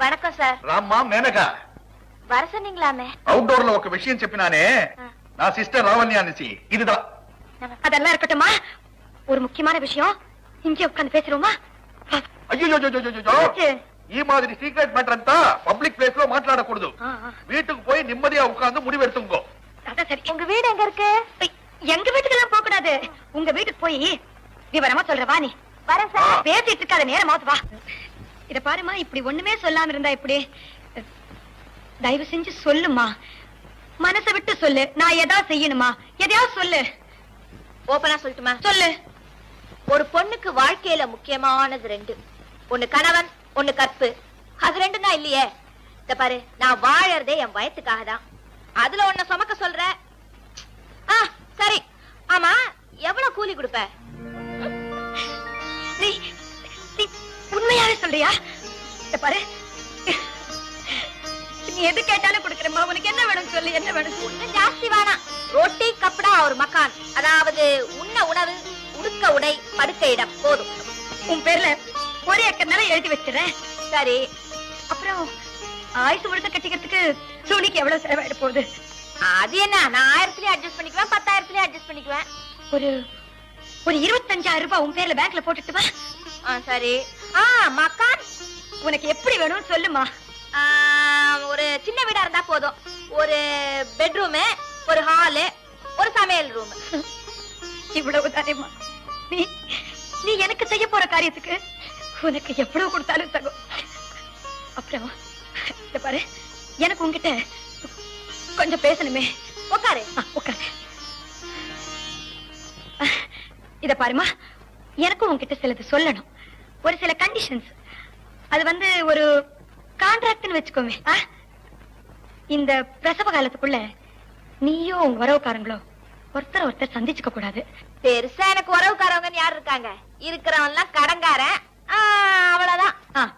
வணக்கம் சார். రామ్మా మేనకా வர சொன்னீங்களாமே. అవుట్డోర్ లో ఒక విషయం చెప్పినానే నా సిస్టర్ లావణ్య అనేసి ఇదిదా. அதெல்லாம் இருக்கட்டுமா, ஒரு முக்கியமான விஷயம் இங்கே உட்கார்ந்து பேசுறோமா? అయ్యో ఈ మాదిరి సీక్రెట్ మ్యాటర్ అంతా పబ్లిక్ ప్లేస్ లో మాట్లాడకూడదు. வீட்டுக்கு போய் நிம்மதியா உட்கார்ந்து முடிவெடுத்துங்கோ. அதான் சரி. உங்க வீடு எங்க இருக்கு? எங்க வீட்டுக்கு எல்லாம் போக கூடாது. உங்க வீட்டுக்கு போய் விவரமா சொல்ற வா. நீ வர சார். பேசிட்டு இருக்காத, நேரமாவது வா. இத பாருமா, இப்படி ஒண்ணுமே சொல்லாம இருந்தா இப்படி. தயவு செஞ்சு சொல்லுமா, மனசை விட்டு சொல்லு. நான் ஏதாவது செய்யணுமா? எதையாவது சொல்லு. ஓபனா சொல்லட்டுமா? சொல்லு. ஒரு பொண்ணுக்கு வாழ்க்கையில முக்கியமானது ரெண்டு. ஒண்ணு கணவன், ஒண்ணு கற்பு. அது ரெண்டும் தான் இல்லையே. இத பாரு, நான் வாழறதே என் வயத்துக்காக தான். அதுல ஒண்ணு சுமக்க சொல்ற. சரி. ஆமா, எவ்வளவு கூலி கொடுப்ப? நீ உண்மையாவே சொல்றியா? இத பாரு, நீ எது கேட்டாலும் கொடுக்கறமா. உனக்கு என்ன வேணும் சொல்லு. என்ன வேணும்? ஒண்ணும் ஜாஸ்தி வேணாம். ரொட்டி கப்படா ஒரு மக்கான், அதாவது உண்ண உணவு, உடுக்க உடை, படுக்க இடம் போதும். உன் பேர்ல ஒரு ஏக்கர் நிலம் எழுதி வச்சிடறேன். சரி. அப்புறம் ஆயுசு முழுக்க கட்டிக்கிறதுக்கு சூனிக்கு எவ்வளவு செலவாயிட போகுது? அது என்ன, நான் 1000 அட்ஜஸ்ட் பண்ணிக்குவேன், 10,000 அட்ஜஸ்ட் பண்ணிக்குவேன். ஒரு 25,000 ரூபாய் உன் பேர்ல பேங்க்ல போட்டுட்டு வா. சரி. மக்கான் உனக்கு எப்படி வேணும்னு சொல்லுமா. ஒரு சின்ன வீடா இருந்தா போதும். ஒரு பெட்ரூம், ஒரு ஹாலு, ஒரு சமையல் ரூம். இவ்வளவு தானேமா? நீ எனக்கு செய்ய போற காரியத்துக்கு உனக்கு எவ்வளவு கொடுத்தாலும் தகும். அப்புறம் இத பாரு, எனக்கு உன்கிட்ட கொஞ்சம் பேசணுமே. உட்காரு. உட்காரு. இத பாருமா, எனக்கும் உன்கிட்ட சிலது சொல்லணும். ஒரு சில கண்டிஷன்ஸ். அது ஒரு கான்ட்ராக்ட்னு வச்சுக்கோமே. இந்த பிரசவ காலத்துக்குள்ள நீயோ உங்க உறவுக்காரங்களோ ஒருத்தர் சந்திச்சுக்க கூடாது. பெருசா எனக்கு உறவுக்காரவங்க யார் இருக்காங்க? இருக்கிறவன் எல்லாம் கடங்காரன். அவ்வளவுதான்.